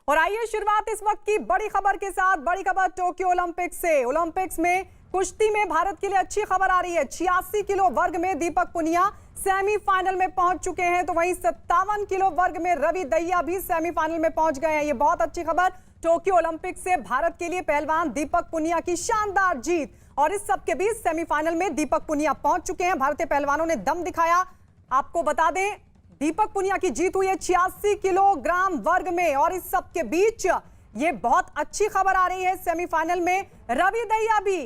और आइए शुरुआत इस वक्त की बड़ी खबर के साथ। बड़ी खबर टोक्यो ओलंपिक्स से। ओलंपिक्स में कुश्ती में भारत के लिए अच्छी खबर आ रही है। 86 किलो वर्ग में दीपक पुनिया सेमीफाइनल में पहुंच चुके हैं, तो वहीं 57 किलो वर्ग में रवि दहिया भी सेमीफाइनल में पहुंच गए हैं। ये बहुत अच्छी खबर टोक्यो ओलंपिक्स से भारत के लिए। पहलवान दीपक पुनिया की शानदार जीत, और इस सब के बीच सेमीफाइनल में दीपक पुनिया पहुंच चुके हैं। भारतीय पहलवानों ने दम दिखाया। आपको बता दें, दीपक पुनिया की जीत हुई है 86 किलोग्राम वर्ग में, और इस सब के बीच ये बहुत अच्छी खबर आ रही है सेमीफाइनल में रवि दहिया भी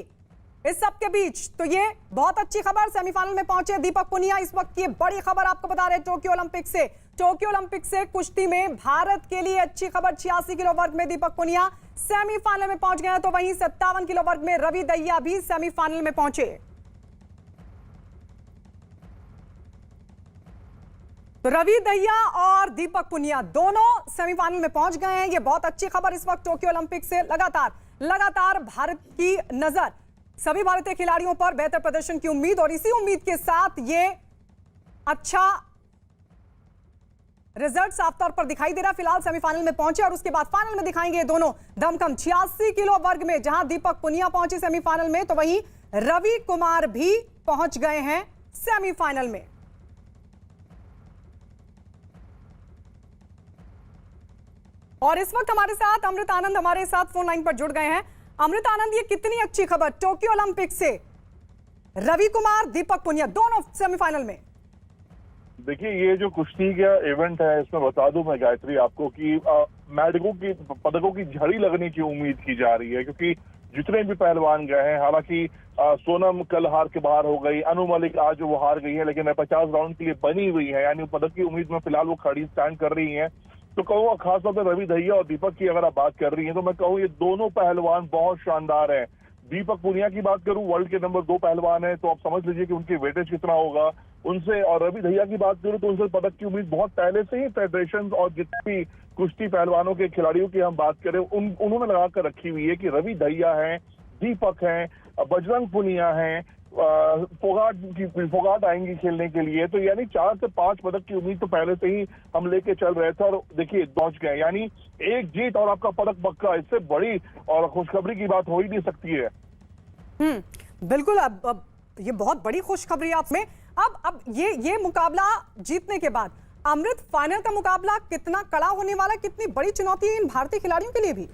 इस सब के बीच। तो ये बहुत अच्छी खबर, सेमीफाइनल में पहुंचे दीपक पुनिया। इस वक्त की बड़ी खबर आपको बता रहे हैं टोक्यो ओलंपिक से। टोक्यो ओलंपिक से कुश्ती में भारत के लिए अच्छी खबर। 86 किलो वर्ग में दीपक पुनिया सेमीफाइनल में पहुंच गए हैं, तो वहीं 57 किलो वर्ग में रवि दहिया भी सेमीफाइनल में पहुंचे। तो रवि दहिया और दीपक पुनिया दोनों सेमीफाइनल में पहुंच गए हैं। ये बहुत अच्छी खबर इस वक्त टोक्यो ओलंपिक से। लगातार भारत की नजर सभी भारतीय खिलाड़ियों पर, बेहतर प्रदर्शन की उम्मीद, और इसी उम्मीद के साथ ये अच्छा रिजल्ट साफ तौर पर दिखाई दे रहा। फिलहाल सेमीफाइनल में पहुंचे और उसके बाद फाइनल में दिखाएंगे दोनों दमखम। 86 किलो वर्ग में जहां दीपक पुनिया पहुंचे सेमीफाइनल में, तो वहीं रवि कुमार भी पहुंच गए हैं सेमीफाइनल में। और इस वक्त हमारे साथ अमृत आनंद हमारे साथ फोन लाइन पर जुड़ गए हैं। अमृत आनंद, ये कितनी अच्छी खबर टोक्यो ओलंपिक से। रवि कुमार, दीपक पुनिया दोनों सेमीफाइनल में। देखिए, ये जो कुश्ती का इवेंट है, इसमें बता दूं मैं गायत्री आपको कि मेडलों की, पदकों की झड़ी लगने की उम्मीद की जा रही है, क्योंकि जितने भी पहलवान गए हैं, हालांकि सोनम कल हार के बाहर हो गई, अनु मलिक आज वो हार गई है, लेकिन 50 राउंड के लिए बनी हुई है, यानी पदक की उम्मीद में फिलहाल वो खड़ी स्टैंड कर रही है। तो कहूँ खासतौर पर रवि दहिया और दीपक की अगर आप बात कर रही हैं, तो मैं कहूँ ये दोनों पहलवान बहुत शानदार हैं। दीपक पुनिया की बात करूं, वर्ल्ड के नंबर 2 पहलवान है, तो आप समझ लीजिए कि उनकी वेटेज कितना होगा उनसे। और रवि दहिया की बात करूं तो उनसे पदक की उम्मीद बहुत पहले से ही फेडरेशन और जितने भी कुश्ती पहलवानों के खिलाड़ियों की हम बात करें, उन्होंने लगा कर रखी हुई है कि रवि दहिया है, दीपक है, बजरंग पुनिया है, फोगाट आएंगी खेलने के लिए। तो यानी 4 से 5 पदक की उम्मीद तो पहले से ही हम लेके चल रहे थे, और देखिए पहुंच गए, यानी एक जीत और आपका पदक पक्का। इससे बड़ी और खुशखबरी की बात हो ही नहीं सकती है। बिल्कुल। अब ये बहुत बड़ी खुशखबरी आपने। अब ये मुकाबला जीतने के बाद अमृत, फाइनल का मुकाबला कितना कड़ा होने वाला, कितनी बड़ी चुनौती है इन भारतीय खिलाड़ियों के लिए भी।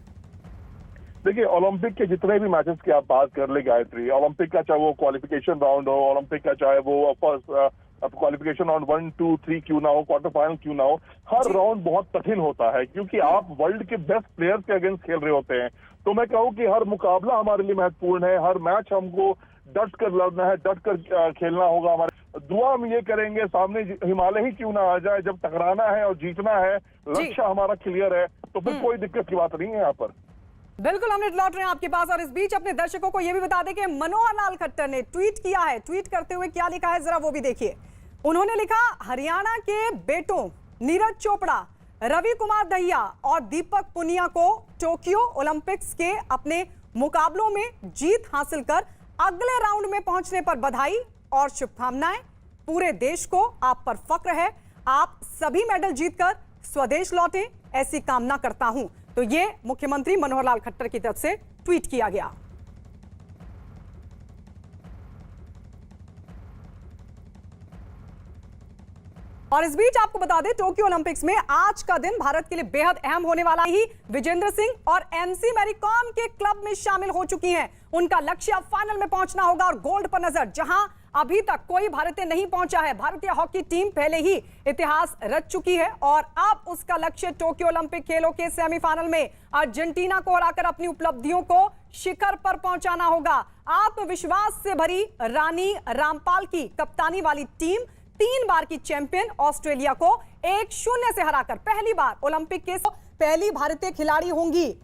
देखिए, ओलंपिक के जितने भी मैचेस की आप बात कर ले गायत्री, ओलंपिक का चाहे वो क्वालिफिकेशन राउंड हो, ओलंपिक का चाहे वो फर्स्ट क्वालिफिकेशन राउंड 1, 2, 3 क्यों ना हो, क्वार्टर फाइनल क्यों ना हो, हर राउंड बहुत कठिन होता है, क्योंकि आप वर्ल्ड के बेस्ट प्लेयर्स के अगेंस्ट खेल रहे होते हैं। तो मैं कहूँ कि हर मुकाबला हमारे लिए महत्वपूर्ण है, हर मैच हमको डट कर लड़ना है, डट कर खेलना होगा। हमारे दुआ हम ये करेंगे सामने हिमालय ही क्यों ना आ जाए, जब टकराना है और जीतना है, लक्ष्य हमारा क्लियर है, तो फिर कोई दिक्कत की बात नहीं है यहाँ पर। बिल्कुल, हमने लौट रहे हैं आपके पास। और इस बीच अपने दर्शकों को यह भी बता दें कि मनोहर लाल खट्टर ने ट्वीट किया है। ट्वीट करते हुए क्या लिखा है, जरा वो भी देखिए। उन्होंने लिखा, हरियाणा के बेटों नीरज चोपड़ा, रवि कुमार दहिया और दीपक पुनिया को टोक्यो ओलंपिक्स के अपने मुकाबलों में जीत हासिल कर अगले राउंड में पहुंचने पर बधाई और शुभकामनाएं। पूरे देश को आप पर फक्र है, आप सभी मेडल जीतकर स्वदेश लौटे, ऐसी कामना करता हूं। तो ये मुख्यमंत्री मनोहर लाल खट्टर की तरफ से ट्वीट किया गया। और इस बीच आपको बता दें, टोक्यो ओलंपिक्स में आज का दिन भारत के लिए बेहद अहम होने वाला ही। विजेंद्र सिंह और एमसी मैरीकॉम के क्लब में शामिल हो चुकी हैं। उनका लक्ष्य अब फाइनल में पहुंचना होगा, और गोल्ड पर नजर, जहां अभी तक कोई भारतीय नहीं पहुंचा है। भारतीय हॉकी टीम पहले ही इतिहास रच चुकी है, और अब उसका लक्ष्य टोक्यो ओलंपिक खेलों के सेमीफाइनल में अर्जेंटीना को हराकर अपनी उपलब्धियों को शिखर पर पहुंचाना होगा। आत्मविश्वास से भरी रानी रामपाल की कप्तानी वाली टीम 3 बार की चैंपियन ऑस्ट्रेलिया को 1-0 से हराकर पहली बार ओलंपिक के पहली भारतीय खिलाड़ी होंगी।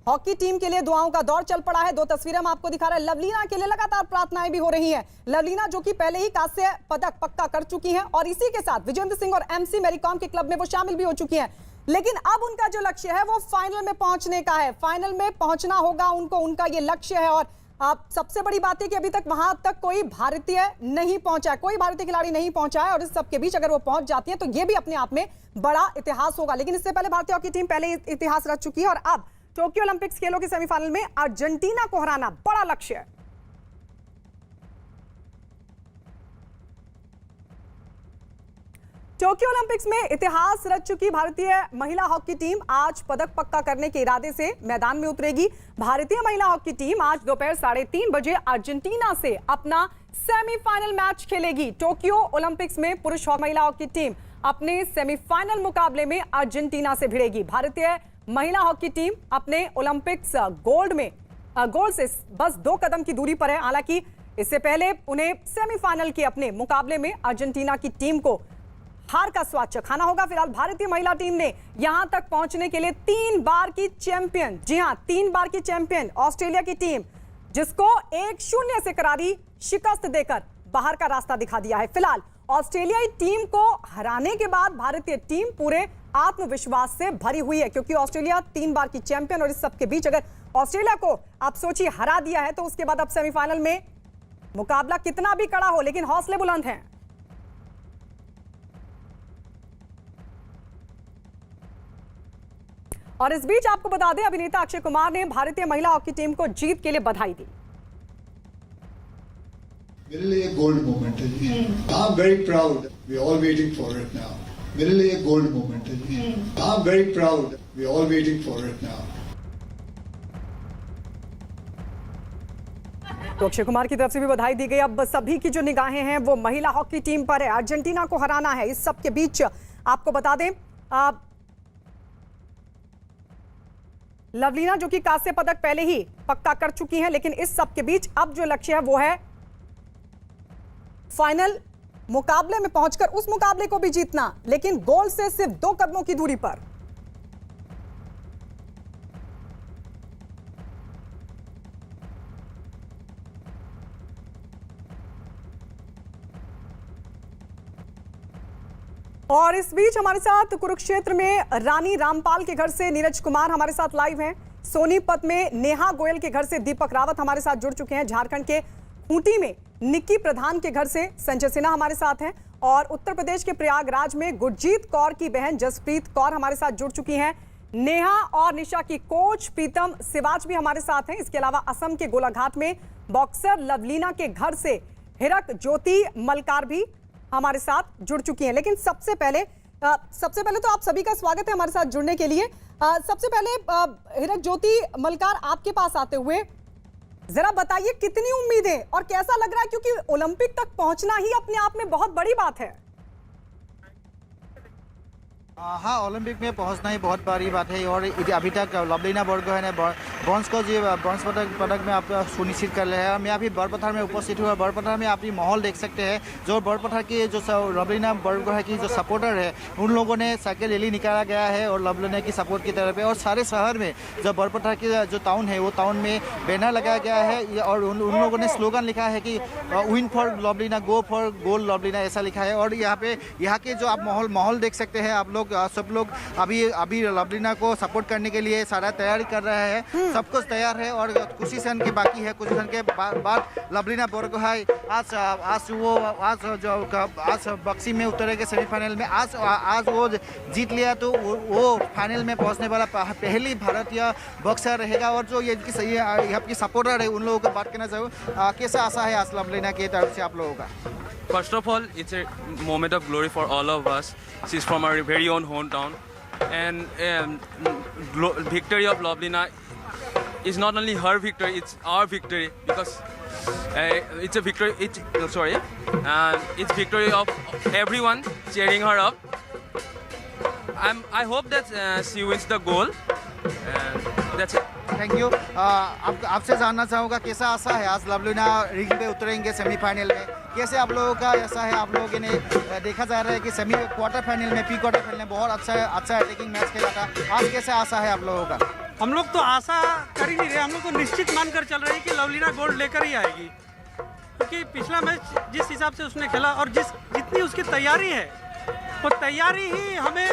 हॉकी टीम के लिए दुआओं का दौर चल पड़ा है। 2 तस्वीरें हम आपको दिखा रहे हैं। लवलीना के लिए लगातार प्रार्थनाएं भी हो रही हैं। लवलीना जो कि पहले ही कांस्य पदक पक्का कर चुकी हैं, और इसी के साथ विजेंद्र सिंह और एमसी मैरीकॉम के क्लब में वो शामिल भी हो चुकी हैं। लेकिन अब उनका जो लक्ष्य है वो फाइनल में पहुंचने का है। फाइनल में पहुंचना होगा उनको, उनका ये लक्ष्य है। और अब सबसे बड़ी बात है कि अभी तक वहां तक कोई भारतीय नहीं पहुंचा है, कोई भारतीय खिलाड़ी नहीं पहुंचा है, और इस सब के बीच अगर वो पहुंच जाती है तो ये भी अपने आप में बड़ा इतिहास होगा। लेकिन इससे पहले भारतीय हॉकी टीम पहले इतिहास रच चुकी है और अब टोक्यो ओलंपिक्स खेलों के सेमीफाइनल में अर्जेंटीना को हराना बड़ा लक्ष्य है। टोक्यो ओलंपिक्स में इतिहास रच चुकी भारतीय महिला हॉकी टीम आज पदक पक्का करने के इरादे से मैदान में उतरेगी। भारतीय महिला हॉकी टीम आज दोपहर 3:30 बजे अर्जेंटीना से अपना सेमीफाइनल मैच खेलेगी। टोक्यो ओलंपिक्स में पुरुष और महिला हॉकी टीम अपने सेमीफाइनल मुकाबले में अर्जेंटीना से भिड़ेगी। भारतीय महिला हॉकी टीम अपने ओलंपिक्स गोल्ड से बस 2 कदम की दूरी पर है। हालांकि इससे पहले उन्हें सेमीफाइनल के अपने मुकाबले में अर्जेंटीना की टीम को हार का स्वाद चखाना होगा। फिलहाल भारतीय महिला टीम ने यहां तक पहुंचने के लिए 3 बार की चैंपियन, जी हां 3 बार की चैंपियन ऑस्ट्रेलिया की टीम, जिसको 1-0 से करारी शिकस्त देकर बाहर का रास्ता दिखा दिया है। फिलहाल ऑस्ट्रेलियाई टीम को हराने के बाद भारतीय टीम पूरे आत्मविश्वास से भरी हुई है, क्योंकि ऑस्ट्रेलिया 3 बार की चैंपियन, और इस सबके बीच अगर ऑस्ट्रेलिया को आप सोचिए हरा दिया है तो उसके बाद अब सेमीफाइनल में मुकाबला कितना भी कड़ा हो, लेकिन हौसले बुलंद हैं। और इस बीच आपको बता दें, अभिनेता अक्षय कुमार ने भारतीय महिला हॉकी टीम को जीत के लिए बधाई दी। मेरे लिए गोल्ड मोमेंट है जी। I am very proud, we all waiting for it now. मेरे लिए गोल्ड मोमेंट है जी। I am very proud, we all waiting for it now. तो अक्षय कुमार की तरफ से भी बधाई दी गई। अब सभी की जो निगाहें हैं वो महिला हॉकी टीम पर है। अर्जेंटीना को हराना है। इस सब के बीच आपको बता दें, लवलीना जो कि कांस्य पदक पहले ही पक्का कर चुकी हैं, लेकिन इस सब के बीच अब जो लक्ष्य है वो है फाइनल मुकाबले में पहुंचकर उस मुकाबले को भी जीतना, लेकिन गोल से सिर्फ 2 कदमों की दूरी पर। और इस बीच हमारे साथ कुरुक्षेत्र में रानी रामपाल के घर से नीरज कुमार हमारे साथ लाइव हैं। सोनीपत में नेहा गोयल के घर से दीपक रावत हमारे साथ जुड़ चुके हैं। झारखंड के खूंटी में निक्की प्रधान के घर से संजय सिन्हा हमारे साथ हैं, और उत्तर प्रदेश के प्रयागराज में गुरजीत कौर की बहन जसप्रीत कौर हमारे साथ जुड़ चुकी हैं। नेहा और निशा की कोच प्रीतम सिवाच भी हमारे साथ हैं। इसके अलावा असम के गोलाघाट में बॉक्सर लवलीना के घर से हिरक ज्योति मलकार भी हमारे साथ जुड़ चुकी हैं। लेकिन सबसे पहले तो आप सभी का स्वागत है हमारे साथ जुड़ने के लिए। सबसे पहले हिरक ज्योति मलकार, आपके पास आते हुए जरा बताइए कितनी उम्मीदें और कैसा लग रहा है, क्योंकि ओलंपिक तक पहुंचना ही अपने आप में बहुत बड़ी बात है। हाँ, ओलंपिक में पहुंचना ही बहुत बड़ी बात है, और अभी तक लवलीना बरगोहाई ने ब्रॉन्ज पदक में आप सुनिश्चित कर लिया है। मैं अभी बड़पत्थर में उपस्थित हुआ। बड़पत्थर में आप माहौल देख सकते हैं। जो बड़पत्थर की जो लवलीना बरगोहाई की जो सपोर्टर है, उन लोगों ने साइकिल रैली निकाला गया है और लवलीना की सपोर्ट की तरफ है। और सारे शहर में जो बड़पत्थर की जो टाउन है, वो टाउन में बैनर लगाया गया है, और उन लोगों ने स्लोगन लिखा है कि win for Lovlina, go for gold Lovlina, ऐसा लिखा है। और यहाँ के जो आप माहौल देख सकते हैं, आप लोग सब लोग अभी लवलीना को सपोर्ट करने के लिए सारा तैयारी कर रहे हैं। सब कुछ तैयार है, और कुछ ही क्षण की बाकी है। कुछ क्षण के बाद लवलीना बरगोहाई आज बॉक्सिंग में उतरेंगे सेमीफाइनल में। आज वो जीत लिया तो वो फाइनल में पहुंचने वाला पहली भारतीय बॉक्सर रहेगा। और जो ये आपकी सपोर्टर है, उन लोगों को बात करना चाहिए, कैसा आशा है आज लवलीना की तरफ से आप लोगों का? First of all, it's a moment of glory for all of us. She's from our very own hometown, and victory of Lawlina is not only her victory; it's our victory, because it's a victory. It's victory of everyone cheering her up. I hope that she wins the goal, and that's it. Thank you. आपसे जानना चाहूँगा कैसा आशा है आज Lovlina ring पे उतरेंगे semifinal में, कैसे आप लोगों का ऐसा है? आप लोगों ने देखा जा रहा है कि क्वार्टर फाइनल में प्री क्वार्टर फाइनल में बहुत अच्छा अटैकिंग मैच खेला था। आज कैसे आशा है आप लोगों का? हम लोग तो आशा कर ही नहीं रहे, हम लोग तो निश्चित मानकर चल रहे हैं कि लवलीना गोल्ड लेकर ही आएगी, क्योंकि पिछला मैच जिस हिसाब से उसने खेला और जितनी उसकी तैयारी है, वो तैयारी ही हमें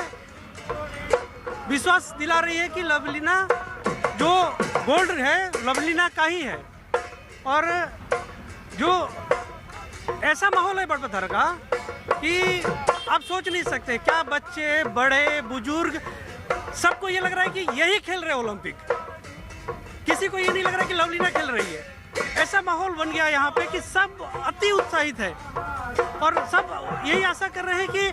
विश्वास दिला रही है कि लवलीना जो गोल्ड है लवलीना का ही है। और जो ऐसा माहौल है बड़पथर का कि आप सोच नहीं सकते, क्या बच्चे बड़े बुजुर्ग सबको ये लग रहा है कि यही खेल रहे हैं ओलंपिक। किसी को ये नहीं लग रहा कि लवलीना खेल रही है। ऐसा माहौल बन गया यहाँ पे कि सब अति उत्साहित है और सब यही आशा कर रहे हैं कि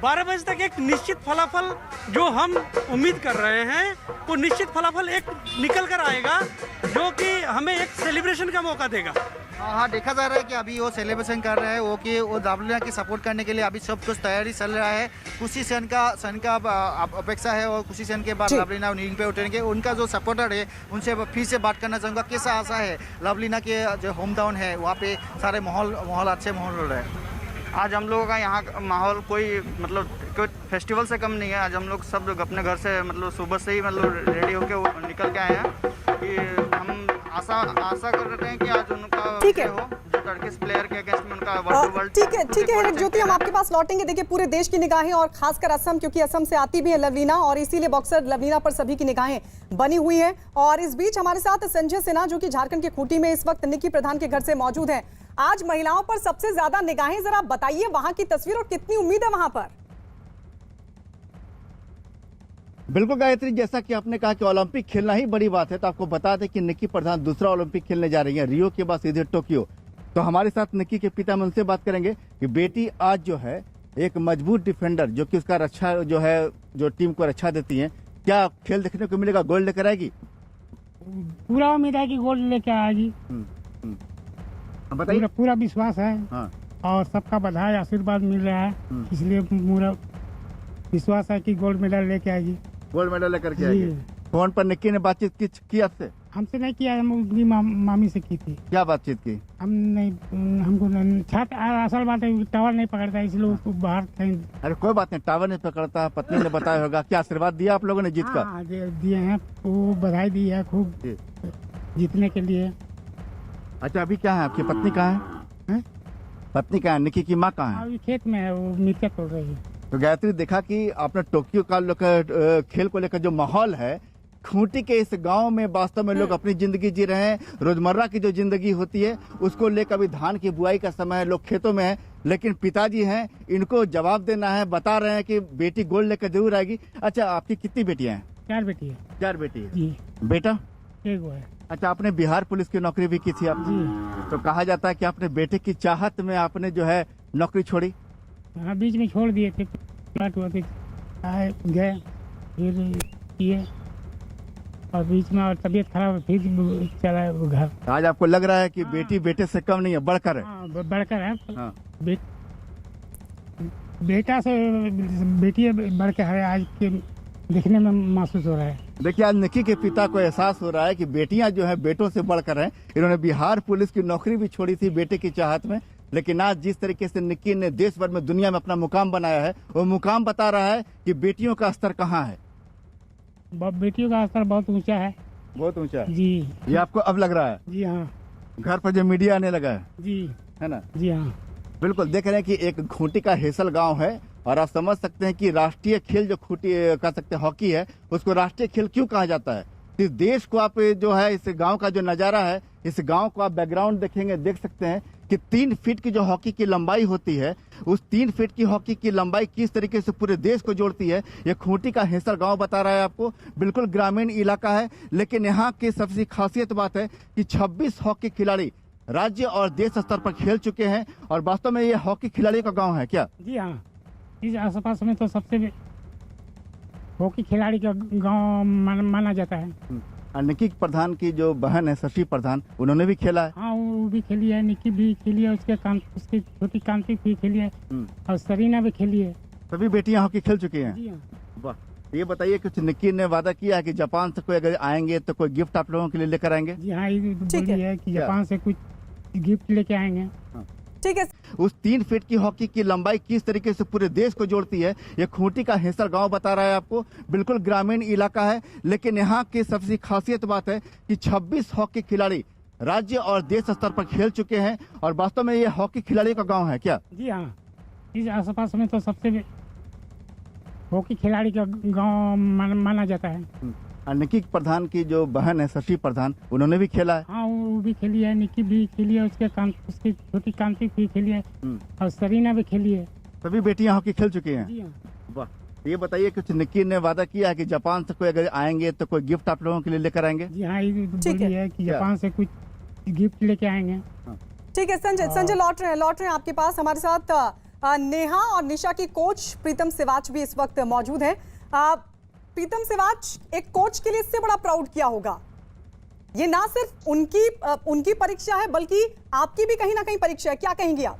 12 बजे तक एक निश्चित फलाफल जो हम उम्मीद कर रहे हैं वो निश्चित फलाफल एक निकल कर आएगा जो कि हमें एक सेलिब्रेशन का मौका देगा। हाँ, देखा जा रहा है कि अभी वो सेलिब्रेशन कर रहे हैं वो कि वो लवलीना की सपोर्ट करने के लिए अभी सब कुछ तैयारी चल रहा है। खुशी सेन का अपेक्षा है और खुशी सेन के बाद जी। लवलीना रिंग पे उठेंगे। उनका जो सपोर्टर है उनसे फिर से बात करना चाहूँगा, कैसा आशा है लवलीना के जो होम टाउन है वहाँ पे सारे माहौल अच्छे माहौल हो रहे हैं। आज हम लोगों का यहाँ का माहौल कोई मतलब कोई फेस्टिवल से कम नहीं है। आज हम लोग सब लोग अपने घर से मतलब सुबह से ही मतलब रेडी होके निकल के आए हैं कि हम आशा कर रहे हैं कि आज उनका ठीक है। हो जो टर्किश प्लेयर के अगेंस्ट में उनका वर्ल्ड ठीक है हिरक ज्योति, हम आपके पास लौटेंगे। देखिए पूरे देश की निगाहें और खासकर असम, क्योंकि असम से आती भी है लवलीना और इसीलिए बॉक्सर लवलीना पर सभी की निगाहें बनी हुई हैं। और इस बीच हमारे साथ संजय सिन्हा जो कि झारखंड के खूंटी में इस वक्त निक्की प्रधान के घर से मौजूद हैं। आज महिलाओं पर सबसे ज्यादा निगाहें, जरा बताइए वहां की तस्वीर और कितनी उम्मीद है वहां पर। बिल्कुल गायत्री, जैसा कि आपने कहा कि ओलंपिक खेलना ही बड़ी बात है, तो आपको बता दें कि निक्की प्रधान दूसरा ओलंपिक खेलने जा रही हैं, रियो के बाद सीधे टोक्यो। तो हमारे साथ निक्की के पिता में उनसे बात करेंगे कि बेटी आज जो है एक मजबूत डिफेंडर जो कि उसका रक्षा जो है जो टीम को रक्षा देती है, क्या खेल देखने को मिलेगा? गोल्ड लेकर आएगी? पूरा उम्मीद है कि गोल्ड लेकर आएगी। बताइए। पूरा विश्वास है। हाँ। और सबका बधाई आशीर्वाद मिल रहा है, इसलिए पूरा विश्वास है कि गोल्ड मेडल लेके आएगी। गोल्ड मेडल लेकर के आएगी। फोन पर निक्की ने बातचीत की आपसे? हमसे नहीं किया, हम अपनी मामी से की थी। क्या बातचीत की? हमको छत असल बात है टावर नहीं पकड़ता, इसलिए उसको बाहर कहीं। अरे कोई बात नहीं, टावर नहीं पकड़ता, पत्नी ने बताया होगा। क्या आशीर्वाद दिया आप लोगों ने जीत का? हाँ, दिए हैं, वो बधाई दी है खूब जीतने के लिए। अच्छा, अभी क्या है? आपकी पत्नी कहाँ है? पत्नी कहाँ है? निक्की की माँ कहाँ है? अभी खेत में है, वो मिर्चा तोड़ रही है। तो गायत्री, देखा कि आपने टोक्यो का खेल को लेकर जो माहौल है खूंटी के इस गांव में, वास्तव में लोग अपनी जिंदगी जी रहे हैं। रोजमर्रा की जो जिंदगी होती है उसको लेकर अभी धान की बुआई का समय है, लोग खेतों में हैं, लेकिन पिताजी हैं, इनको जवाब देना है। बता रहे हैं कि बेटी गोल्ड लेकर जरूर आएगी। अच्छा, आपकी कितनी बेटियां हैं? 4 बेटी है। 4 बेटी है जी। बेटा? 1 वो है। अच्छा, आपने बिहार पुलिस की नौकरी भी की थी आप? जी। तो कहा जाता है कि आपने बेटे की चाहत में आपने जो है नौकरी छोड़ी? हाँ, बीच में छोड़ दिए थे, गए फिर किए और बीच में और तबीयत खराब, फिर चला वो घर। आज आपको लग रहा है कि बेटी बेटे से कम नहीं है, बढ़कर है? हाँ, बढ़कर है। हाँ। बेटा से बेटी बढ़कर है, आज के देखने में महसूस हो रहा है। देखिए, आज निक्की के पिता को एहसास हो रहा है कि बेटियां जो है बेटों से बढ़कर हैं। इन्होंने बिहार पुलिस की नौकरी भी छोड़ी थी बेटे की चाहत में, लेकिन आज जिस तरीके से निक्की ने देश भर में, दुनिया में अपना मुकाम बनाया है, वो मुकाम बता रहा है कि बेटियों का स्तर कहाँ है। बेटियों का स्तर बहुत ऊंचा है। बहुत ऊंचा है जी। ये आपको अब लग रहा है? जी हाँ। घर पर जो मीडिया आने लगा है? जी। है ना? जी हाँ। बिल्कुल, देख रहे हैं कि एक खूंटी का हेसल गांव है और आप समझ सकते हैं कि राष्ट्रीय खेल जो खूंटी कह सकते हैं हॉकी है, उसको राष्ट्रीय खेल क्यों कहा जाता है। इस देश को आप जो है, इस गांव का जो नजारा है, इस गांव को आप बैकग्राउंड देखेंगे, देख सकते हैं कि 3 फीट की जो हॉकी की लंबाई होती है, उस 3 फीट की हॉकी की लंबाई किस तरीके से पूरे देश को जोड़ती है, ये खूंटी का हेसल गांव बता रहा है आपको। बिल्कुल ग्रामीण इलाका है, लेकिन यहाँ की सबसे खासियत बात है कि 26 हॉकी खिलाड़ी राज्य और देश स्तर पर खेल चुके हैं और वास्तव में ये हॉकी खिलाड़ियों का गाँव है क्या? जी हाँ, इस आसपास में तो सबसे हॉकी खिलाड़ी का गांव माना जाता है। निक्की प्रधान की जो बहन है शशि प्रधान, उन्होंने भी खेला है? हाँ, वो भी खेली है, निक्की भी खेली है, उसकी छोटी कांति भी खेली है और सरीना भी खेली है। सभी बेटियां हॉकी खेल चुकी हैं? जी हाँ। वाह, ये बताइए, कुछ निक्की ने वादा किया है कि जापान से कोई अगर आएंगे तो कोई गिफ्ट आप लोगों के लिए लेकर आएंगे? जी हाँ, ये बोली है कि जापान से कुछ गिफ्ट लेके आएंगे। ठीक है। उस 3 फीट की हॉकी की लंबाई किस तरीके से पूरे देश को जोड़ती है, ये खूंटी का हेसल गांव बता रहा है आपको। बिल्कुल ग्रामीण इलाका है, लेकिन यहाँ की सबसे खासियत बात है कि 26 हॉकी खिलाड़ी राज्य और देश स्तर पर खेल चुके हैं और वास्तव में ये हॉकी खिलाड़ियों का गांव है क्या? जी हाँ, इस आसपास में तो सबसे हॉकी खिलाड़ी का गांव माना जाता है। निक्की प्रधान की जो बहन है शशि प्रधान, उन्होंने भी खेला है? हाँ, वो वो भी खेली है, निक्की भी खेली है, उसकी छोटी कांति भी खेली है और सरीना भी खेली है। सभी बेटियां हॉकी खेल चुकी हैं। जी हाँ। वाह, ये बताइए कुछ निक्की ने वादा किया है कि जापान से कोई अगर आएंगे तो कोई गिफ्ट आप लोगों के लिए लेकर आएंगे? जी हाँ, ये ठीक बोली है कि जापान से कुछ गिफ्ट लेके आएंगे। ठीक है संजय लौट रहे हैं आपके पास। हमारे साथ नेहा और निशा की कोच प्रीतम सिवाच भी इस वक्त मौजूद है। प्रीतम सिवाच, एक कोच के लिए इससे बड़ा प्राउड क्या होगा? ये ना सिर्फ उनकी परीक्षा है बल्कि आपकी भी कहीं ना कहीं परीक्षा है, क्या कहेंगी आप?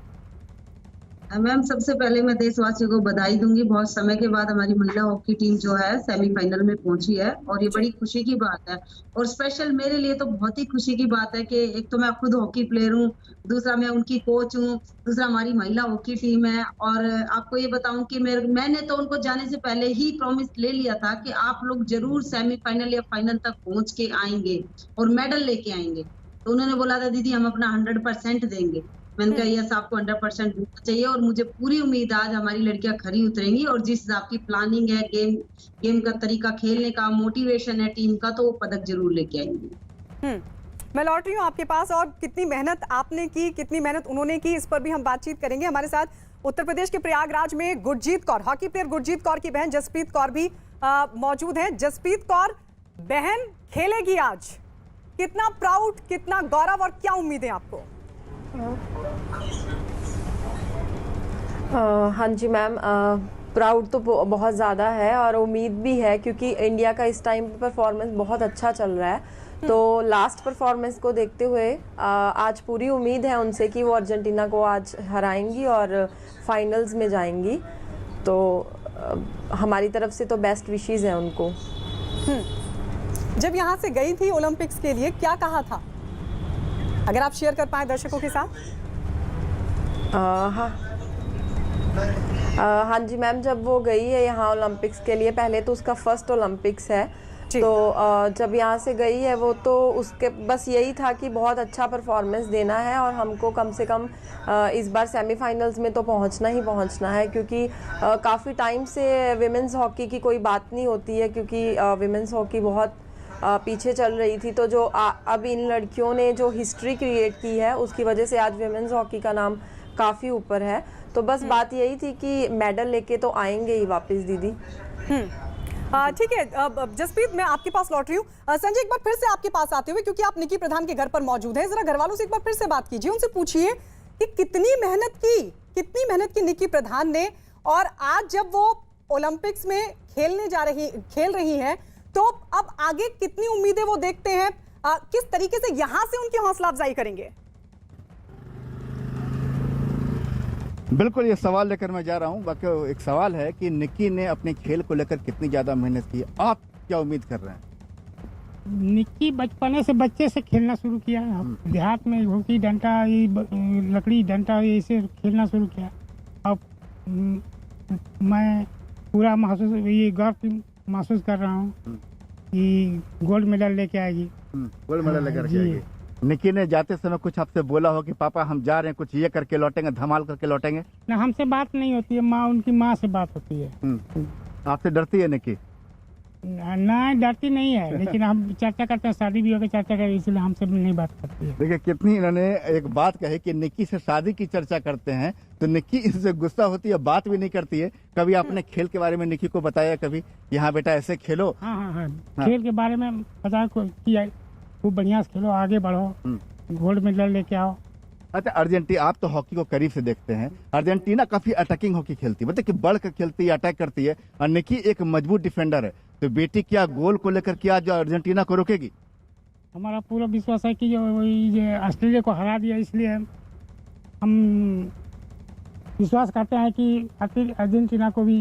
मैम, सबसे पहले मैं देशवासियों को बधाई दूंगी। बहुत समय के बाद हमारी महिला हॉकी टीम जो है सेमीफाइनल में पहुंची है और ये बड़ी खुशी की बात है। और स्पेशल मेरे लिए तो बहुत ही खुशी की बात है कि एक तो मैं खुद हॉकी प्लेयर हूँ, दूसरा मैं उनकी कोच हूँ, दूसरा हमारी महिला हॉकी टीम है। और आपको ये बताऊं कि मैंने तो उनको जाने से पहले ही प्रॉमिस ले लिया था कि आप लोग जरूर सेमीफाइनल या फाइनल तक पहुंच के आएंगे और मेडल लेके आएंगे। तो उन्होंने बोला था दीदी हम अपना 100% देंगे। मैंने कहा यस, आपको 100% देना चाहिए और मुझे पूरी उम्मीद आज हमारी लड़कियां खरी उतरेंगी और जिस हिसाब की प्लानिंग है, गेम का तरीका खेलने का, मोटिवेशन है टीम का, तो वो पदक जरूर लेके आएंगे। मैं लौट रही हूँ आपके पास। और कितनी मेहनत आपने की, कितनी मेहनत उन्होंने की, इस पर भी हम बातचीत करेंगे। हमारे साथ उत्तर प्रदेश के प्रयागराज में गुरजीत कौर, हॉकी प्लेयर गुरजीत कौर की बहन जसप्रीत कौर भी मौजूद है। जसप्रीत कौर, बहन खेलेगी आज, कितना प्राउड, कितना गौरव और क्या उम्मीद है आपको? हाँ जी मैम, प्राउड तो बहुत ज़्यादा है और उम्मीद भी है क्योंकि इंडिया का इस टाइम पे परफॉर्मेंस बहुत अच्छा चल रहा है। तो लास्ट परफॉर्मेंस को देखते हुए आज पूरी उम्मीद है उनसे कि वो अर्जेंटीना को आज हराएंगी और फाइनल्स में जाएंगी। तो हमारी तरफ से तो बेस्ट विशेज़ हैं उनको। जब यहाँ से गई थी ओलंपिक्स के लिए, क्या कहा था, अगर आप शेयर कर पाए दर्शकों के साथ? हाँ जी मैम, जब वो गई है यहाँ ओलंपिक्स के लिए, पहले तो उसका फर्स्ट ओलंपिक्स है, तो जब यहाँ से गई है वो, तो उसके बस यही था कि बहुत अच्छा परफॉर्मेंस देना है और हमको कम से कम इस बार सेमीफाइनल्स में तो पहुँचना ही पहुँचना है क्योंकि काफ़ी टाइम से विमेंस हॉकी की कोई बात नहीं होती है क्योंकि विमेंस हॉकी बहुत पीछे चल रही थी। तो जो अब इन लड़कियों ने जो हिस्ट्री क्रिएट की है उसकी वजह से आज विमेंस हॉकी का नाम काफ़ी ऊपर है। तो बस बात यही थी कि मेडल लेके तो आएंगे ही वापस दीदी। ठीक है जसप्रीत, मैं आपके पास लौट रही हूँ। संजय, एक बार फिर से आपके पास आते हुए, क्योंकि आप निकी प्रधान के घर पर मौजूद हैं, जरा घर वालों से एक बार फिर से बात कीजिए, उनसे पूछिए कि कितनी मेहनत की निकी प्रधान ने, और आज जब वो ओलंपिक्स में खेल रही हैं तो अब आगे कितनी उम्मीदें वो देखते हैं, किस तरीके से यहां से उनकी हौसला अफजाई करेंगे? बिल्कुल, ये सवाल लेकर मैं जा रहा हूँ। बाकी एक सवाल है कि निक्की ने अपने खेल को लेकर कितनी ज़्यादा मेहनत की, आप क्या उम्मीद कर रहे हैं? निक्की बच्चे से खेलना शुरू किया, देहात में हॉकी डंडा, लकड़ी डंडा, इसे खेलना शुरू किया। अब मैं पूरा गर्व महसूस कर रहा हूँ कि गोल्ड मेडल लेके आएगी। गोल्ड मेडल लेकर के आएगी। निक्की ने जाते समय कुछ आपसे बोला हो कि पापा हम जा रहे हैं, कुछ ये करके लौटेंगे, धमाल करके लौटेंगे? ना, हमसे बात नहीं होती है, उनकी माँ से बात होती है। आपसे डरती है निक्की? ना, डरती नहीं है, लेकिन हम चर्चा करते हैं, शादी भी होकर चर्चा करें, इसलिए हमसे भी नहीं बात करती है। देखिए कितनी इन्होंने एक बात कही कि निक्की से शादी की चर्चा करते हैं, तो निक्की इससे गुस्सा होती है, बात भी नहीं करती है। कभी आपने खेल के बारे में निक्की को बताया कभी, यहाँ बेटा ऐसे खेलो? हाँ, खेल के बारे में बताया कि खूब बढ़िया से खेलो, आगे बढ़ो, गोल्ड मेडल लेके आओ। अच्छा, अर्जेंटीना, आप तो हॉकी को करीब से देखते हैं, अर्जेंटीना काफी अटैकिंग हॉकी खेलती है, मतलब कि बढ़ कर खेलती है, अटैक करती है, और निक्की एक मजबूत डिफेंडर है। तो बेटी क्या गोल को लेकर क्या जो अर्जेंटीना को रोकेगी? हमारा पूरा विश्वास है कि जो ऑस्ट्रेलिया को हरा दिया, इसलिए हम विश्वास करते हैं कि अर्जेंटीना को भी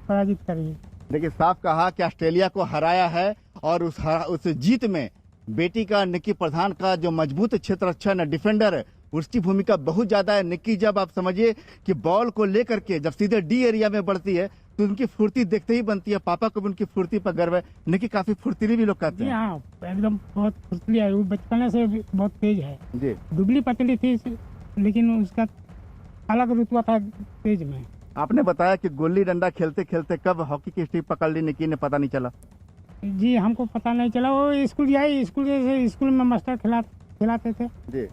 पराजित करेगी। देखिए, साफ कहा कि ऑस्ट्रेलिया को हराया है और उस जीत में बेटी का, निक्की प्रधान का जो मजबूत क्षेत्र अच्छा न डिफेंडर है, उसकी भूमिका बहुत ज्यादा है। निक्की जब आप समझिए कि बॉल को लेकर के जब सीधे डी एरिया में बढ़ती है तो उनकी फुर्ती देखते ही बनती है। पापा को भी उनकी फुर्ती पर गर्व है। निक्की काफी फुर्तीली भी लोग कहते हैं। हाँ, एकदम बहुत फुर्तीली है, वो बचपन से बहुत तेज है जी। दुबली पतली थी लेकिन उसका अलग रुतबा था तेज में। आपने बताया कि गुल्ली डंडा खेलते खेलते कब हॉकी की स्टिक पकड़ ली निक्की ने, पता नहीं चला? जी, हमको पता नहीं चला, वो स्कूल में मास्टर खिलाते थे जी।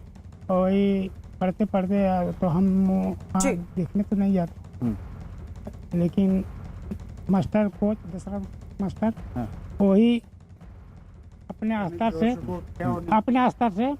और वही पढ़ते पढ़ते तो हम वहाँ देखने तो नहीं जाते, लेकिन मास्टर कोच दूसरा मास्टर वही अपने स्तर से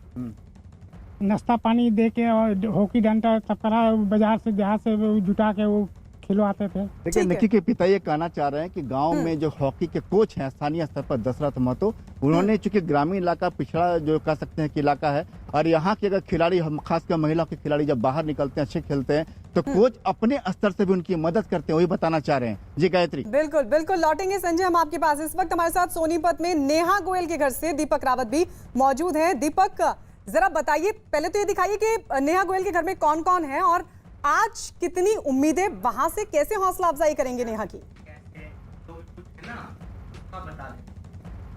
नाश्ता पानी दे के और हॉकी डंडा तपकरा बाजार से देहात से जुटा के वो खिलवाते थे। देखिए निक्की के पिता ये कहना चाह रहे हैं कि गांव में जो हॉकी के कोच हैं स्थानीय स्तर पर दशरथ महतो, उन्होंने चूंकि ग्रामीण इलाका पिछड़ा जो कह सकते हैं कि इलाका है, और यहाँ के अगर खिलाड़ी हम खासकर महिला के खिलाड़ी जब बाहर निकलते हैं अच्छे खेलते हैं तो कोच अपने स्तर से भी उनकी मदद करते हैं, वही बताना चाह रहे हैं। जी गायत्री। बिल्कुल बिल्कुल, लौटेंगे संजय हम आपके पास। इस वक्त हमारे साथ सोनीपत में नेहा गोयल के घर से दीपक रावत भी मौजूद है। दीपक जरा बताइए, पहले तो ये दिखाइए कि नेहा गोयल के घर में कौन कौन है और आज कितनी उम्मीदें, वहां से कैसे हौसला अफजाई करेंगे नेहा की?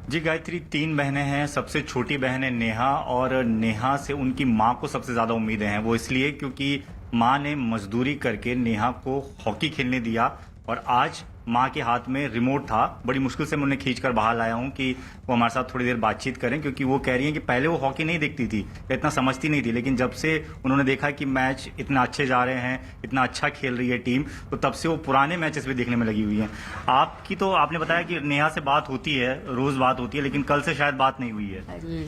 जी गायत्री, 3 बहनें हैं। सबसे छोटी बहन है नेहा, और नेहा से उनकी माँ को सबसे ज्यादा उम्मीदें हैं। वो इसलिए क्योंकि माँ ने मजदूरी करके नेहा को हॉकी खेलने दिया, और आज माँ के हाथ में रिमोट था। बड़ी मुश्किल से मैं उन्हें खींच कर बाहर लाया हूँ कि वो हमारे साथ थोड़ी देर बातचीत करें, क्योंकि वो कह रही हैं कि पहले वो हॉकी नहीं देखती थी, इतना समझती नहीं थी, लेकिन जब से उन्होंने देखा कि मैच इतना अच्छे जा रहे हैं, इतना अच्छा खेल रही है टीम, तो तब से वो पुराने मैचेस भी देखने में लगी हुई हैं। आपकी तो आपने बताया कि नेहा से बात होती है, रोज बात होती है, लेकिन कल से शायद बात नहीं हुई है।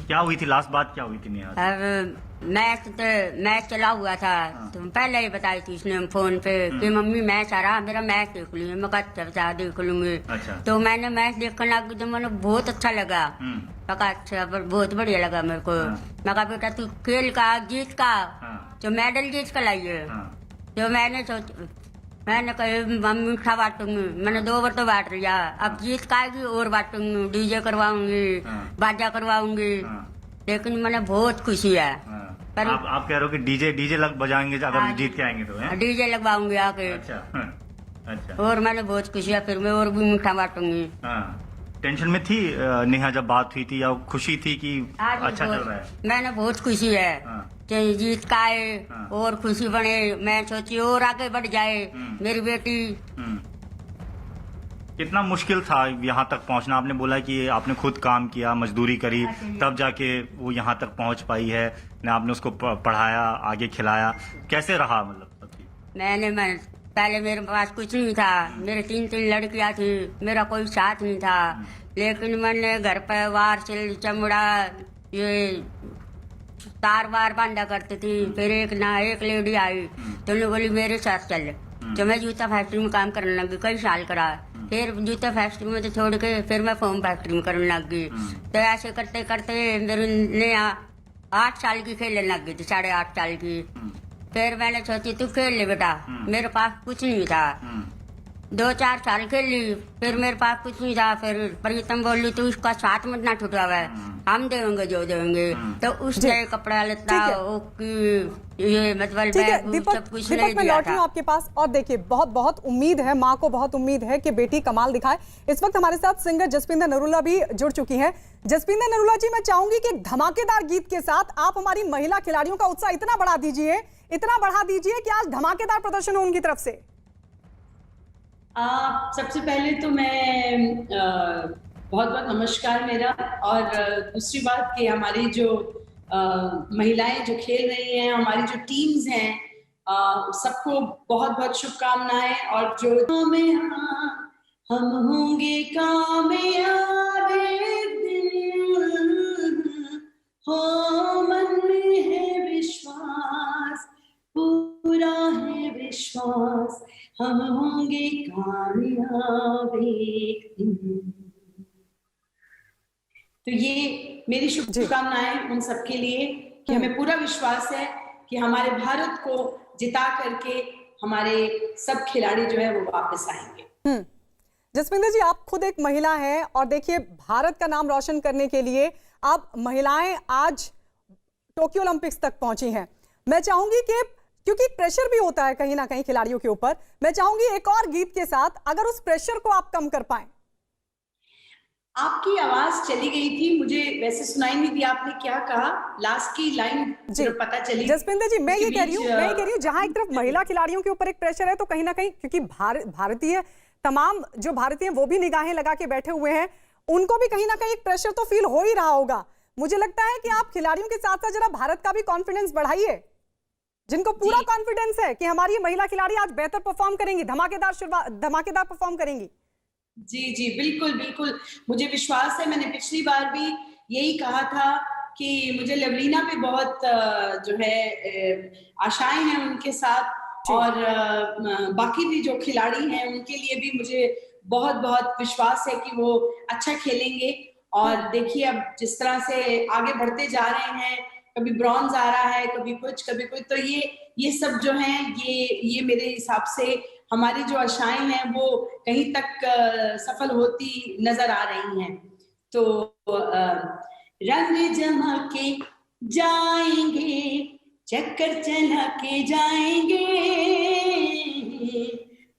क्या हुई थी लास्ट बात, क्या हुई थी नेहा से? मैच चला हुआ था, तो पहले ही बताई थी उसने फोन पे कि मम्मी मैच आ रहा, मेरा मैच देख लीजिए। मैं कहा देख लूंगी। तो मैंने मैच देखने लगी तो मैंने बहुत अच्छा लगा। अच्छा, बहुत बढ़िया लगा मेरे को। मैं कहा बेटा तू खेल का जीत का तो मेडल जीत कर लाइए। तो मैंने कहा मम्मी मीठा बांटूंगी। मैंने 2 बार तो बांट लिया, अब जीत का आएगी और बांटूंगी, डीजे करवाऊंगी, बाजा करवाऊंगी। लेकिन मैंने बहुत खुशी है। पर आप कह रहे हो कि डीजे बजाएंगे अगर जीत के आएंगे तो? डीजे लगवाऊंगी आके। अच्छा। और मैंने बहुत खुशी है, फिर मैं और भी मीठा बांटूंगी। टेंशन में थी नेहा जब बात हुई थी, या खुशी थी कि अच्छा चल रहा है? मैंने बहुत खुशी है कि जीत का आए और खुशी बने, मैं सोची और आगे बढ़ जाए मेरी बेटी। कितना मुश्किल था यहाँ तक पहुँचना? आपने बोला कि आपने खुद काम किया, मजदूरी करी, तब जाके वो यहाँ तक पहुँच पाई है, ना आपने उसको पढ़ाया, आगे खिलाया। कैसे रहा मतलब? मैं पहले मेरे पास कुछ नहीं था, मेरे 3 लड़कियां थी, मेरा कोई साथ नहीं था, लेकिन मैंने घर पे वार से चमड़ा ये तार वार बांधा करती थी। फिर एक लेडी आई तो उन्होंने बोली मेरे साथ चल। तो मैं जूता फैक्ट्री में काम करने लगी, कई साल करा। फिर जूता फैक्ट्री में तो छोड़ के फिर मैं फोम फैक्ट्री में करने लग गई। तो ऐसे करते करते मेरे ने 8 साल की खेलने लग गई थी, 8.5 साल की। फिर मैंने सोची तू खेल ले बेटा, मेरे पास कुछ नहीं था। 2-4 साल खेल ली, फिर मेरे पास कुछ नहीं था। फिर प्रीतम बोली तू इसका साथ मत ना छुटवावे, हम देंगे जो देंगे। तो उसने कपड़ा लेता ये मतलब दीपक मैं लौट रही हूँ आपके पास। और देखिए बहुत उम्मीद है, माँ को बहुत उम्मीद है कि बेटी कमाल दिखाए। इस वक्त हमारे साथ सिंगर जसपिंदर नरूला भी जुड़ चुकी हैं। जसपिंदर नरूला जी, मैं चाहूंगी कि धमाकेदार गीत के साथ आप हमारी महिला खिलाड़ियों का उत्साह इतना बढ़ा दीजिए कि आज धमाकेदार प्रदर्शन हो उनकी तरफ से। सबसे पहले तो मैं बहुत नमस्कार मेरा, और दूसरी बात कि हमारी जो महिलाएं जो खेल रही हैं, हमारी जो टीम्स हैं, सबको बहुत शुभकामनाएं। और जो में हम होंगे कामयाब एक दिन, हो मन में है विश्वास, पूरा है विश्वास, हम होंगे कामयाब एक दिन। तो ये मेरी शुभकामनाएं उन सबके लिए कि हमें पूरा विश्वास है कि हमारे भारत को जिता करके हमारे सब खिलाड़ी जो है वो वापस आएंगे। जसपिंदर जी, आप खुद एक महिला हैं और देखिए भारत का नाम रोशन करने के लिए आप महिलाएं आज टोक्यो ओलंपिक्स तक पहुंची हैं। मैं चाहूंगी कि क्योंकि प्रेशर भी होता है कहीं ना कहीं खिलाड़ियों के ऊपर, मैं चाहूंगी एक और गीत के साथ अगर उस प्रेशर को आप कम कर पाएं। आपकी आवाज चली गई थी, मुझे वैसे सुनाई नहीं दिया आपने क्या कहा, लास्ट की लाइन पता चली। जसपिंदर जी, मैं ये कह रही हूँ जहां एक तरफ महिला खिलाड़ियों के ऊपर एक प्रेशर है, तो कहीं ना कहीं क्योंकि भारतीय तमाम जो भारतीय वो भी निगाहें लगा के बैठे हुए हैं, उनको भी कहीं ना कहीं एक प्रेशर तो फील हो ही रहा होगा। मुझे लगता है कि आप खिलाड़ियों के साथ साथ जरा भारत का भी कॉन्फिडेंस बढ़ाइए, जिनको पूरा कॉन्फिडेंस है कि हमारी महिला खिलाड़ी आज बेहतर परफॉर्म करेंगी, धमाकेदार परफॉर्म करेंगी। जी जी बिल्कुल बिल्कुल, मुझे विश्वास है। मैंने पिछली बार भी यही कहा था कि मुझे लवलीना पे बहुत जो है आशाएं हैं उनके साथ, और बाकी भी जो खिलाड़ी हैं उनके लिए भी मुझे बहुत बहुत विश्वास है कि वो अच्छा खेलेंगे। और देखिए अब जिस तरह से आगे बढ़ते जा रहे हैं, कभी ब्रॉन्ज आ रहा है, कभी कुछ, तो ये सब जो हैं ये मेरे हिसाब से हमारी जो आशाएं हैं वो कहीं तक सफल होती नजर आ रही हैं। तो रंग जमा के जाएंगे, चक्कर चला के जाएंगे,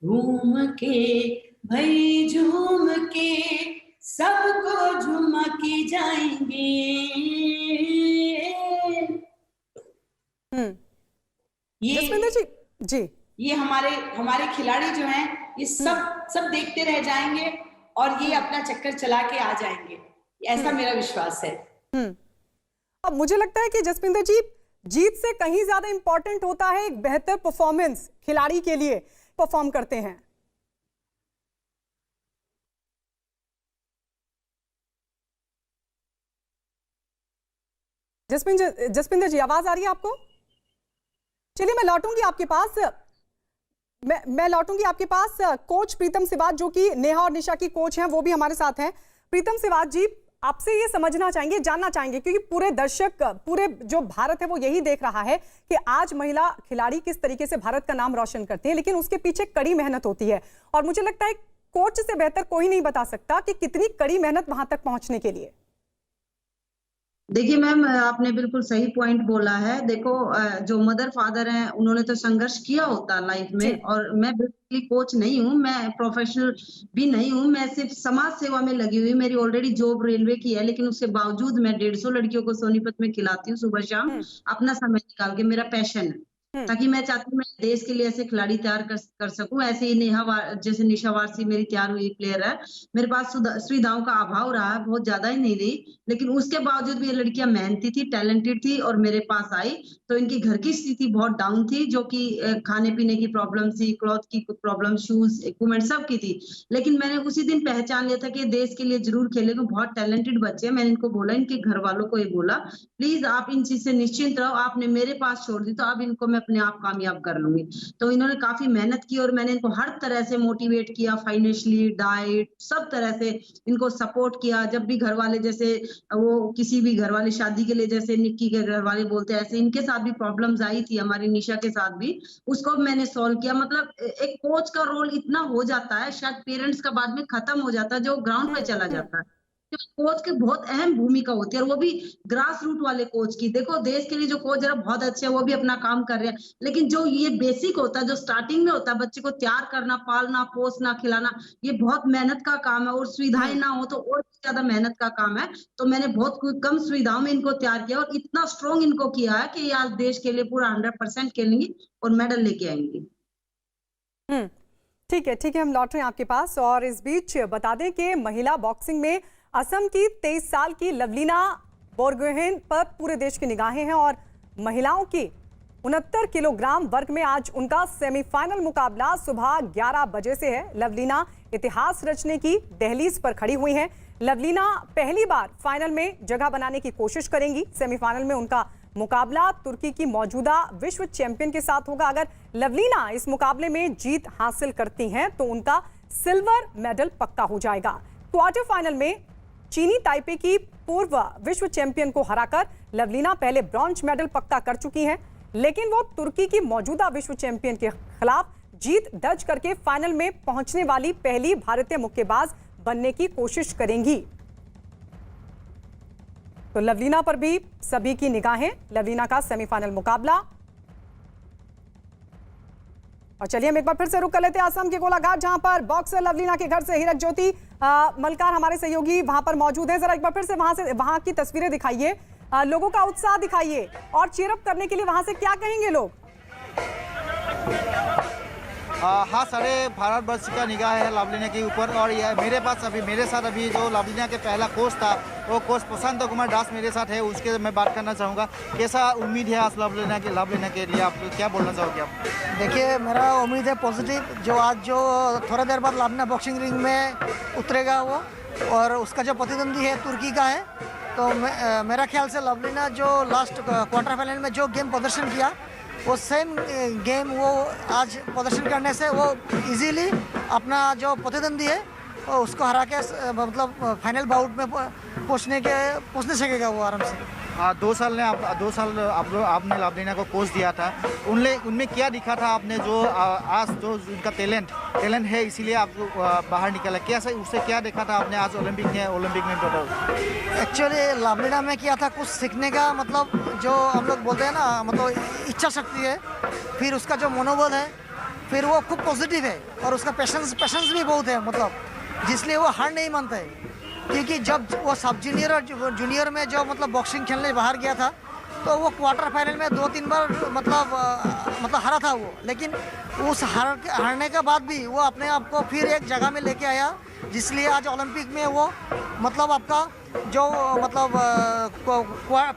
घूम के भई झूम के सबको झुमा के जाएंगे। जी ये हमारे खिलाड़ी जो हैं ये सब देखते रह जाएंगे और ये अपना चक्कर चला के आ जाएंगे, ऐसा मेरा विश्वास है। अब मुझे लगता है कि जसविंदर जी, जीत से कहीं ज्यादा इंपॉर्टेंट होता है एक बेहतर परफॉर्मेंस खिलाड़ी के लिए परफॉर्म करते हैं। जसविंदर जी, आवाज आ रही है आपको? चलिए मैं लौटूंगी आपके पास, मैं लौटूंगी आपके पास। कोच प्रीतम सिवाच, जो कि नेहा और निशा की कोच हैं, वो भी हमारे साथ हैं। प्रीतम सिवाच जी, आपसे ये समझना चाहेंगे, जानना चाहेंगे, क्योंकि पूरे दर्शक, पूरे जो भारत है वो यही देख रहा है कि आज महिला खिलाड़ी किस तरीके से भारत का नाम रोशन करती है, लेकिन उसके पीछे कड़ी मेहनत होती है। और मुझे लगता है कोच से बेहतर कोई नहीं बता सकता कि कितनी कड़ी मेहनत वहां तक पहुंचने के लिए। देखिए मैम, आपने बिल्कुल सही पॉइंट बोला है। देखो, जो मदर फादर हैं उन्होंने तो संघर्ष किया होता लाइफ में, और मैं बेसिकली कोच नहीं हूँ, मैं प्रोफेशनल भी नहीं हूँ, मैं सिर्फ समाज सेवा में लगी हुई। मेरी ऑलरेडी जॉब रेलवे की है, लेकिन उसके बावजूद मैं 150 लड़कियों को सोनीपत में खिलाती हूँ सुबह शाम, अपना समय निकाल के। मेरा पैशन है, ताकि मैं चाहती हूँ मैं देश के लिए ऐसे खिलाड़ी तैयार कर सकूं। ऐसे ही जैसे निशा वारसी मेरी तैयार हुई प्लेयर है। मेरे पास सुविधाओं का अभाव रहा, बहुत ज्यादा ही नहीं रही, लेकिन उसके बावजूद भी ये लड़कियां मेहनती थी, टैलेंटेड थी और मेरे पास आई। तो इनकी घर की स्थिति बहुत डाउन थी, जो कि खाने पीने की प्रॉब्लम थी, क्लॉथ की प्रॉब्लम, शूज, इक्विपमेंट सब की थी। लेकिन मैंने उसी दिन पहचान लिया था कि देश के लिए जरूर खेलेंगे, बहुत टैलेंटेड बच्चे हैं। मैंने इनको बोला, इनके घर वालों को ये बोला, प्लीज आप इन चीज से निश्चिंत रहो, आपने मेरे पास छोड़ दी तो अब इनको मैं अपने आप कामयाब कर लूंगी। तो इन्होंने काफी मेहनत की और मैंने इनको हर तरह से मोटिवेट किया, फाइनेंशियली, डाइट, सब तरह से इनको सपोर्ट किया। जब भी घर वाले, जैसे वो किसी भी घर वाले शादी के लिए, जैसे निक्की के घर वाले बोलते हैं, ऐसे इनके साथ भी प्रॉब्लम्स आई थी, हमारी निशा के साथ भी, उसको मैंने सॉल्व किया। मतलब एक कोच का रोल इतना हो जाता है, शायद पेरेंट्स का बाद में खत्म हो जाता है, जो ग्राउंड पे चला जाता है। कोच की बहुत अहम भूमिका होती है, और वो भी ग्रास रूट वाले कोच की। देखो, देश के लिए जो कोच है बहुत अच्छे हैं, वो भी अपना काम कर रहे हैं, लेकिन जो ये बेसिक होता है, जो स्टार्टिंग में होता है, बच्चे को तैयार करना, पालना, पोसना, खिलाना, ये बहुत मेहनत का काम है। और सुविधाएं ना हो तो और ज्यादा मेहनत का काम है। तो मैंने बहुत कम सुविधाओं में इनको तैयार किया और इतना स्ट्रॉन्ग इनको किया है कि आज देश के लिए पूरा 100% खेलेंगी और मेडल लेके आएंगी। ठीक है, हम लौट रहे हैं आपके पास। और इस बीच बता दें कि महिला बॉक्सिंग में असम की 23 साल की लवलीना बोरगोहेन पर पूरे देश की निगाहें हैं, और महिलाओं की 69 किलोग्राम वर्ग में आज उनका सेमीफाइनल मुकाबला सुबह 11 बजे से है। लवलीना इतिहास रचने की दहलीज पर खड़ी हुई हैं। लवलीना पहली बार फाइनल में जगह बनाने की कोशिश करेंगी। सेमीफाइनल में उनका मुकाबला तुर्की की मौजूदा विश्व चैंपियन के साथ होगा। अगर लवलीना इस मुकाबले में जीत हासिल करती हैं तो उनका सिल्वर मेडल पक्का हो जाएगा। क्वार्टर फाइनल में चीनी ताइपे की पूर्व विश्व चैंपियन को हराकर लवलीना पहले ब्रॉन्ज मेडल पक्का कर चुकी हैं, लेकिन वो तुर्की की मौजूदा विश्व चैंपियन के खिलाफ जीत दर्ज करके फाइनल में पहुंचने वाली पहली भारतीय मुक्केबाज बनने की कोशिश करेंगी। तो लवलीना पर भी सभी की निगाहें, लवलीना का सेमीफाइनल मुकाबला। और चलिए हम एक बार फिर से रुक कर लेते हैं असम के गोलाघाट, जहां पर बॉक्सर लवलीना के घर से हीरक ज्योति मलकार हमारे सहयोगी वहां पर मौजूद हैं। जरा एक बार फिर से वहां की तस्वीरें दिखाइए, लोगों का उत्साह दिखाइए, और चीयर अप करने के लिए वहां से क्या कहेंगे लोग? हाँ, सारे भारतवर्ष का निगाह है लवलीना के ऊपर। और मेरे साथ अभी जो लवलीना के पहला कोच था वो कोच प्रशांत कुमार दास मेरे साथ है, उसके मैं बात करना चाहूँगा। कैसा उम्मीद है आज लाभ लेने के लिए, आप क्या बोलना चाहोगे आप? देखिए, मेरा उम्मीद है पॉजिटिव, जो आज जो थोड़ा देर बाद लवलीना बॉक्सिंग रिंग में उतरेगा वो, और उसका जो प्रतिद्वंदी है तुर्की का है, तो मेरा ख्याल से लवलीना जो लास्ट क्वार्टर फाइनल में जो गेम प्रदर्शन किया, वो सेम गेम वो आज प्रदर्शन करने से वो इजीली अपना जो प्रतिद्वंदी है उसको हरा के मतलब फाइनल बाउट में पहुंचने सकेगा वो आराम से। 2 साल आपने लवलीना को कोच दिया था, उनमें क्या दिखा था आपने, जो आज जो उनका टैलेंट है इसीलिए आप बाहर निकला, कैसे उससे क्या देखा था आपने आज ओलंपिक में टोटल? एक्चुअली लवलीना में क्या था, कुछ सीखने का मतलब जो हम लोग बोलते हैं ना, मतलब इच्छा शक्ति है, फिर उसका जो मनोबल है, फिर वो खूब पॉजिटिव है, और उसका पेशेंस भी बहुत है, मतलब जिसलिए वो हार नहीं मानता है। क्योंकि जब वो सब जूनियर और जूनियर में जो मतलब बॉक्सिंग खेलने बाहर गया था, तो वो क्वार्टर फाइनल में 2-3 बार मतलब हारा था वो, लेकिन उस हारने के बाद भी वो अपने आप को फिर एक जगह में लेके आया, जिसलिए आज ओलंपिक में वो मतलब आपका जो मतलब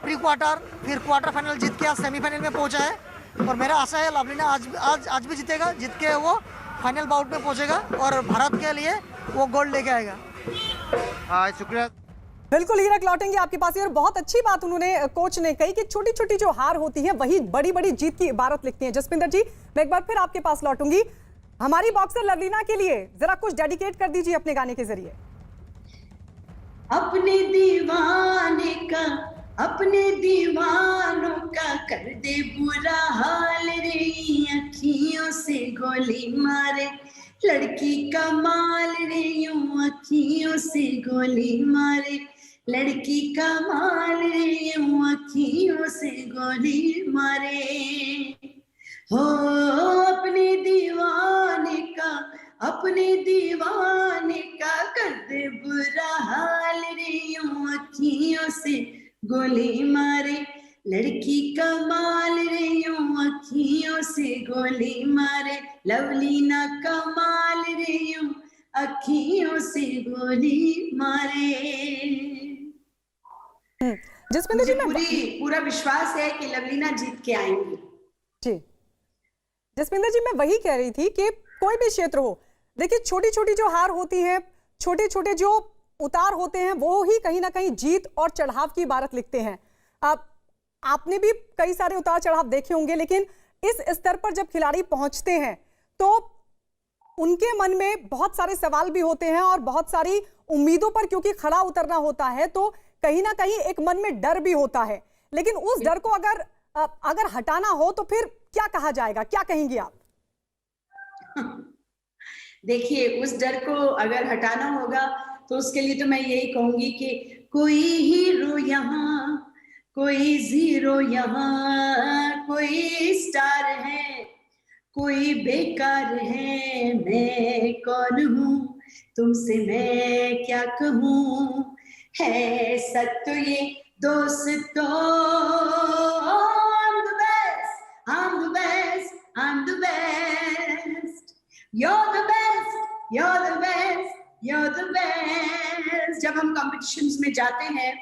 प्री क्वार्टर फिर क्वार्टर फाइनल जीत के आज सेमीफाइनल में पहुंचा है, और मेरा आशा है लवलीना आज भी जीतेगा, जीत के वो फाइनल बाउट में पहुंचेगा और भारत के लिए वो गोल्ड लेके आएगा। शुक्रिया। बिल्कुल हीरक, लौटेंगे आपके पास। और बहुत अच्छी बात उन्होंने कोच ने कही कि छोटी छोटी जो हार होती है वही बड़ी बड़ी जीत की इबारत लिखती है। जसपिंदर जी, मैं एक बार फिर आपके पास लौटूंगी। हमारी बॉक्सर लवलीना के लिए जरा कुछ डेडिकेट कर दीजिए अपने गाने के जरिए। अपने दीवानों का कर दे बुरा हाल रे, अखियों से गोली मारे लड़की का माल रे, यूं अखियों से गोली मारे लड़की का माल रे, यूं अखियों से गोली मारे। हो अपने दीवाने का कर दे बुरा हाल रे, यूं अखियों से गोली मारे लड़की का माल रे, यूं अखियों से गोली मारे लवलीना का माल रे, यूं अखियों से गोली मारे। जसपिंदर जी, पूरा विश्वास है कि लवलीना जीत के आएंगी। जी जसपिंदर जी, मैं वही कह रही थी कि कोई भी क्षेत्र हो, देखिए छोटी छोटी जो हार होती है, छोटे छोटे जो उतार होते हैं, वो ही कहीं ना कहीं जीत और चढ़ाव की इबारत लिखते हैं। अब आपने भी कई सारे उतार चढ़ाव देखे होंगे, लेकिन इस स्तर पर जब खिलाड़ी पहुंचते हैं तो उनके मन में बहुत सारे सवाल भी होते हैं और बहुत सारी उम्मीदों पर क्योंकि खड़ा उतरना होता है, तो कहीं ना कहीं एक मन में डर भी होता है। लेकिन उस डर को अगर हटाना हो तो फिर क्या कहा जाएगा, क्या कहेंगी आप? देखिए, उस डर को अगर हटाना होगा तो उसके लिए तो मैं यही कहूंगी कि कोई हीरो यहाँ, कोई जीरो यहाँ, कोई स्टार है, कोई बेकार है, मैं कौन हूँ, तुमसे मैं क्या कहूँ, है सच तो ये दोस्तों, I'm the best, you're the best। जब हम कॉम्पिटिशन्स में जाते हैं,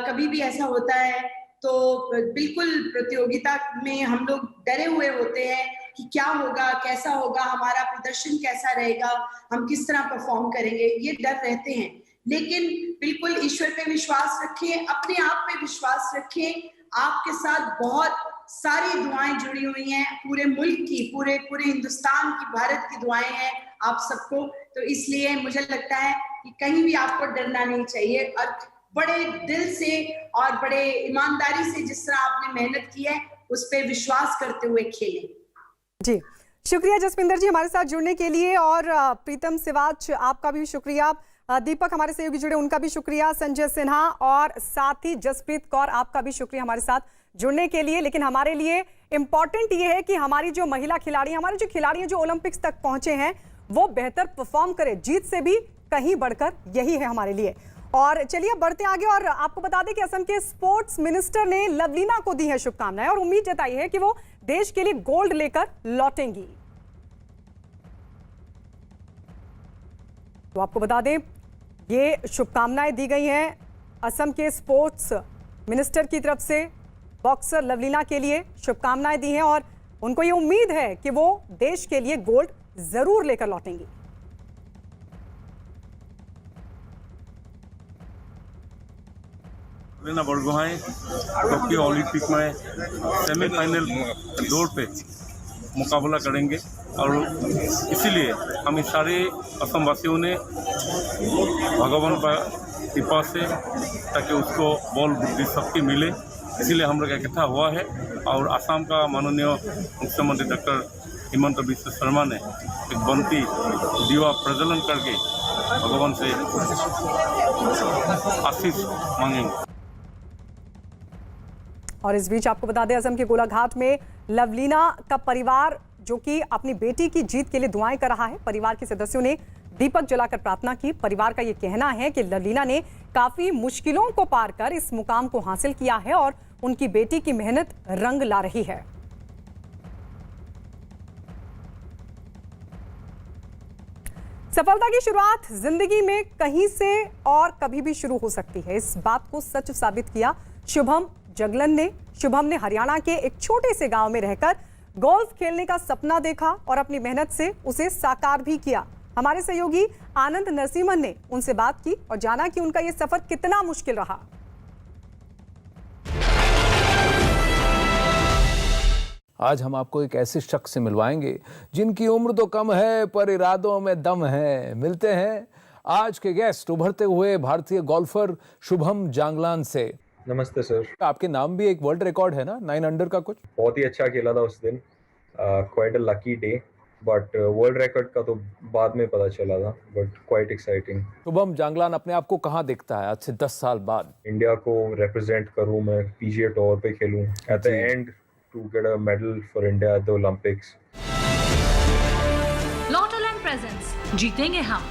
कभी भी ऐसा होता है तो बिल्कुल प्रतियोगिता में हम लोग डरे हुए होते हैं कि क्या होगा, कैसा होगा, हमारा प्रदर्शन कैसा रहेगा, हम किस तरह परफॉर्म करेंगे, ये डर रहते हैं। लेकिन बिल्कुल ईश्वर पे विश्वास रखें, अपने आप पे विश्वास रखें। आपके साथ बहुत सारी दुआएं जुड़ी हुई हैं, पूरे मुल्क की, पूरे हिंदुस्तान की, भारत की दुआएं हैं आप सबको। तो इसलिए मुझे लगता है कि कहीं भी आपको डरना नहीं चाहिए और बड़े दिल से और बड़े ईमानदारी से जिस तरह आपने मेहनत की है उस पर विश्वास करते हुए खेलें। जी शुक्रिया जसपिंदर जी हमारे साथ जुड़ने के लिए, और प्रीतम सिवाच आपका भी शुक्रिया, दीपक हमारे सहयोगी जुड़े उनका भी शुक्रिया, संजय सिन्हा और साथ ही जसप्रीत कौर आपका भी शुक्रिया हमारे साथ जुड़ने के लिए। लेकिन हमारे लिए इम्पॉर्टेंट ये है कि हमारी जो महिला खिलाड़ी, हमारे जो खिलाड़ी जो ओलंपिक्स तक पहुंचे हैं वो बेहतर परफॉर्म करें, जीत से भी कहीं बढ़कर यही है हमारे लिए। और चलिए बढ़ते आगे, और आपको बता दें कि असम के स्पोर्ट्स मिनिस्टर ने लवलीना को दी है शुभकामनाएं और उम्मीद जताई है कि वो देश के लिए गोल्ड लेकर लौटेंगी। तो आपको बता दें ये शुभकामनाएं दी गई हैं असम के स्पोर्ट्स मिनिस्टर की तरफ से बॉक्सर लवलीना के लिए शुभकामनाएं दी हैं और उनको ये उम्मीद है कि वो देश के लिए गोल्ड जरूर लेकर लौटेंगी। लवलीना बरगोहाई टोक्यो ओलंपिक में सेमीफाइनल दौर पे मुकाबला करेंगे और इसीलिए हम सारे असम वासियों ने भगवान का कृपा से ताकि उसको बल बुद्धि शक्ति मिले, इसीलिए हम लोग इकट्ठा हुआ है। और असम का माननीय मुख्यमंत्री डॉक्टर हिमंत बिस्व शर्मा ने एक बनती दीवा प्रज्वलन करके भगवान से आशीष मांगेंगे। और इस बीच आपको बता दें, असम के गोलाघाट में लवलीना का परिवार जो कि अपनी बेटी की जीत के लिए दुआएं कर रहा है। परिवार के सदस्यों ने दीपक जलाकर प्रार्थना की। परिवार का ये कहना है कि लवलीना ने काफी मुश्किलों को पार कर इस मुकाम को हासिल किया है और उनकी बेटी की मेहनत रंग ला रही है। सफलता की शुरुआत जिंदगी में कहीं से और कभी भी शुरू हो सकती है, इस बात को सच साबित किया शुभम जगलन ने। शुभम ने हरियाणा के एक छोटे से गांव में रहकर गोल्फ खेलने का सपना देखा और अपनी मेहनत से उसे साकार भी किया। हमारे सहयोगी आनंद नरसिम्हन ने उनसे बात की और जाना कि उनका यह सफर कितना मुश्किल रहा। आज हम आपको एक ऐसे शख्स से मिलवाएंगे जिनकी उम्र तो कम है पर इरादों में दम है। मिलते हैं आज के गेस्ट उभरते हुए भारतीय गोल्फर शुभम जांगलान से। नमस्ते सर। आपके नाम भी एक वर्ल्ड रिकॉर्ड है ना, 9 अंडर का कुछ? बहुत ही अच्छा खेला था उस दिन, quite a lucky day, but world record का तो बाद में पता चला था, बट क्वाइट एक्साइटिंग। शुभम जांगलान अपने आप को कहाँ देखता है आज से 10 साल बाद? इंडिया को रिप्रेजेंट करूँ मैं, पीजीए टूर पे खेलूँ, at the end to get a medal for India at the Olympics. Lottoland presents, जीतेंगे हम।